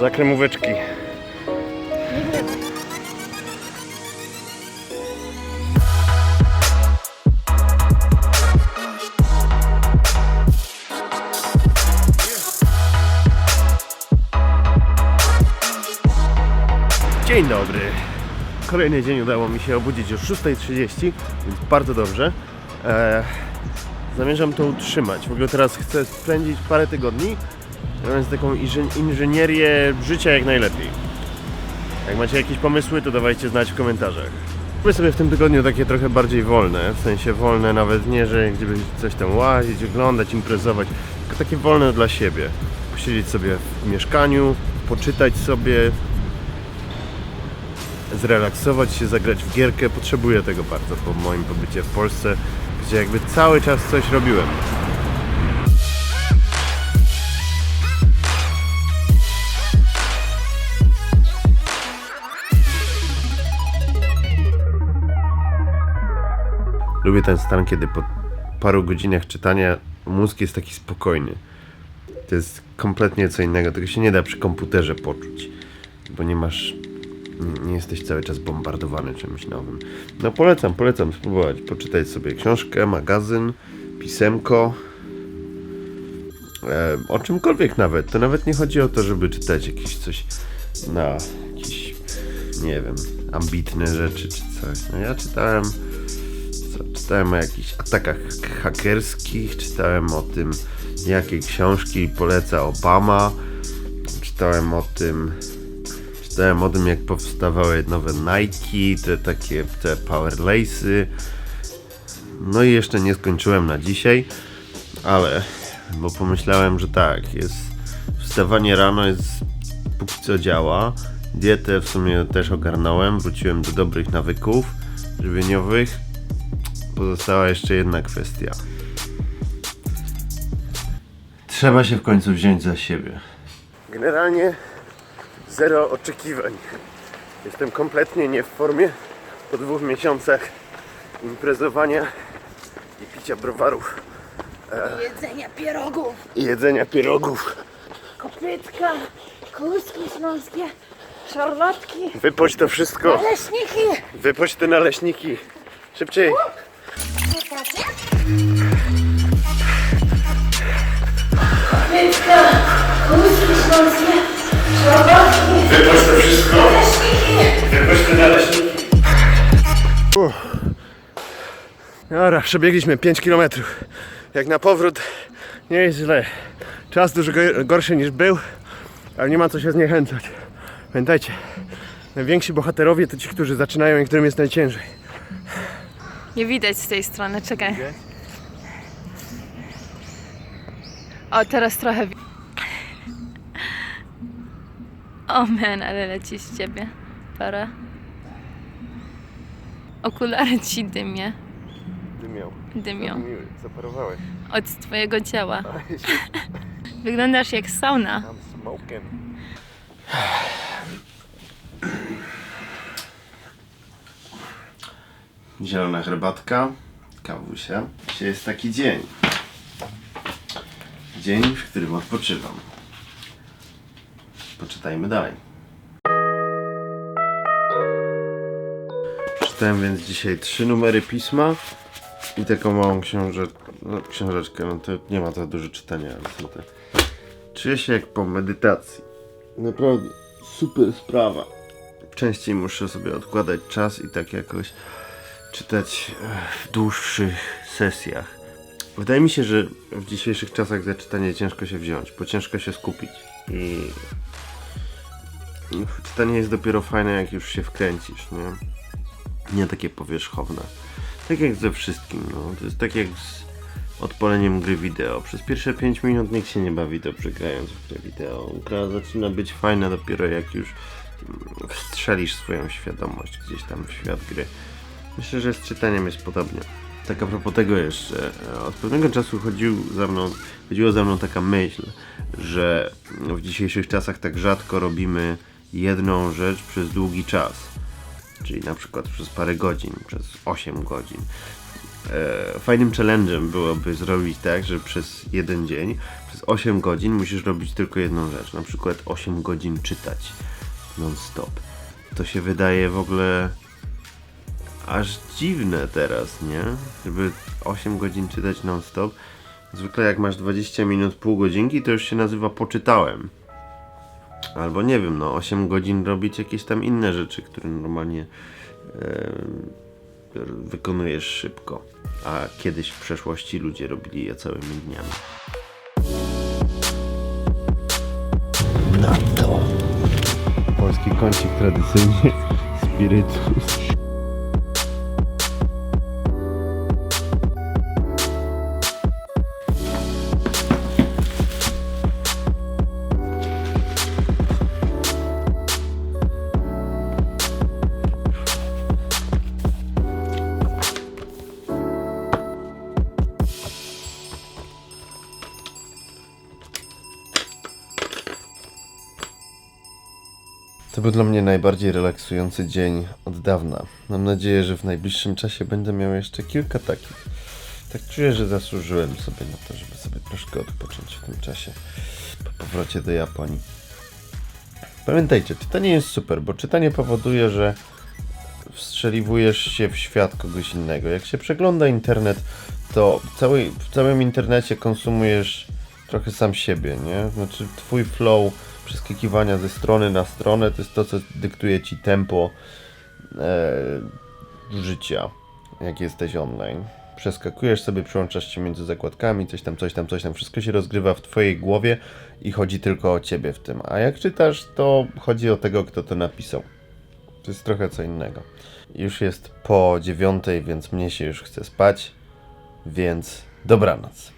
za kremóweczki. Dzień dobry. Kolejny dzień udało mi się obudzić o 6:30, więc bardzo dobrze. Zamierzam to utrzymać. W ogóle teraz chcę spędzić parę tygodni, robiąc taką inżynierię życia jak najlepiej. Jak macie jakieś pomysły, to dawajcie znać w komentarzach. Robię sobie w tym tygodniu takie trochę bardziej wolne, w sensie wolne nawet nie, że gdzieś coś tam łazić, oglądać, imprezować, tylko takie wolne dla siebie. Posiedzieć sobie w mieszkaniu, poczytać sobie, zrelaksować się, zagrać w gierkę. Potrzebuję tego bardzo po moim pobycie w Polsce, gdzie jakby cały czas coś robiłem. Lubię ten stan, kiedy po paru godzinach czytania mózg jest taki spokojny. To jest kompletnie co innego, tego się nie da przy komputerze poczuć, bo nie jesteś cały czas bombardowany czymś nowym. No polecam spróbować, poczytać sobie książkę, magazyn, pisemko, o czymkolwiek nawet. To nawet nie chodzi o to, żeby czytać jakieś coś na jakieś, nie wiem, ambitne rzeczy czy coś. No ja czytałem o jakichś atakach hakerskich, czytałem o tym, jakie książki poleca Obama, czytałem o tym, jak powstawały nowe Nike, te Power Lace'y. No i jeszcze nie skończyłem na dzisiaj, bo pomyślałem, że tak, wstawanie rano póki co działa. Dietę w sumie też ogarnąłem, wróciłem do dobrych nawyków żywieniowych. Pozostała jeszcze jedna kwestia. Trzeba się w końcu wziąć za siebie. Generalnie zero oczekiwań. Jestem kompletnie nie w formie po 2 miesiącach imprezowania i picia browarów. Jedzenia pierogów. Kopytka, Kółski śląskie, szarlotki, wypoć to wszystko. naleśniki. Wypoć te naleśniki. Szybciej. Kopytka, kółski śląskie, szarlotki, Wypoć to wszystko. naleśniki. Wypoć te naleśniki. Dobra, przebiegliśmy 5 km. Jak na powrót nie jest źle. Czas dużo gorszy niż był, ale nie ma co się zniechęcać. Pamiętajcie, najwięksi bohaterowie to ci, którzy zaczynają i którym jest najciężej. Nie widać z tej strony, czekaj. O, teraz trochę O man, ale leci z ciebie para. Okulary ci dymią. Dymią. Zaparowałeś. Od twojego ciała. Wyglądasz jak sauna. I'm smoking. Zielona herbatka, kawusia. Dzisiaj jest taki dzień. Dzień, w którym odpoczywam. Poczytajmy dalej. Czytałem więc dzisiaj 3 numery pisma i taką małą książeczkę. No to nie ma za dużo czytania, ale są te. Czuję się jak po medytacji. Naprawdę super sprawa. Częściej muszę sobie odkładać czas i tak jakoś czytać w dłuższych sesjach. Wydaje mi się, że w dzisiejszych czasach za czytanie ciężko się wziąć, bo ciężko się skupić. I czytanie jest dopiero fajne, jak już się wkręcisz, nie? Nie takie powierzchowne. Tak jak ze wszystkim, no. To jest tak jak z odpaleniem gry wideo. Przez pierwsze 5 minut nikt się nie bawi dobrze grając w grę wideo. Gra zaczyna być fajna dopiero jak już wstrzelisz swoją świadomość gdzieś tam w świat gry. Myślę, że z czytaniem jest podobnie. Tak a propos tego jeszcze, od pewnego czasu chodziła za mną taka myśl, że w dzisiejszych czasach tak rzadko robimy jedną rzecz przez długi czas. Czyli na przykład przez parę godzin, przez 8 godzin. Fajnym challenge'em byłoby zrobić tak, że przez jeden dzień, przez Przez 8 godzin musisz robić tylko jedną rzecz, na przykład 8 godzin czytać non-stop. To się wydaje w ogóle aż dziwne teraz, nie? Żeby 8 godzin czytać non-stop. Zwykle jak masz 20 minut, pół godzinki, to już się nazywa poczytałem. Albo nie wiem, 8 godzin robić jakieś tam inne rzeczy, które normalnie wykonujesz szybko. A kiedyś w przeszłości ludzie robili je całymi dniami. Na to! Polski kącik tradycyjnie spirytus. To był dla mnie najbardziej relaksujący dzień od dawna. Mam nadzieję, że w najbliższym czasie będę miał jeszcze kilka takich. Tak czuję, że zasłużyłem sobie na to, żeby sobie troszkę odpocząć w tym czasie po powrocie do Japonii. Pamiętajcie, czytanie jest super, bo czytanie powoduje, że wstrzeliwujesz się w świat kogoś innego. Jak się przegląda internet, to w całym internecie konsumujesz trochę sam siebie, nie? Znaczy twój flow przeskakiwania ze strony na stronę to jest to, co dyktuje ci tempo życia, jak jesteś online. Przeskakujesz sobie, przełączasz się między zakładkami, coś tam. Wszystko się rozgrywa w twojej głowie i chodzi tylko o ciebie w tym. A jak czytasz, to chodzi o tego, kto to napisał. To jest trochę co innego. Już jest po 9:00, więc mnie się już chce spać, więc dobranoc.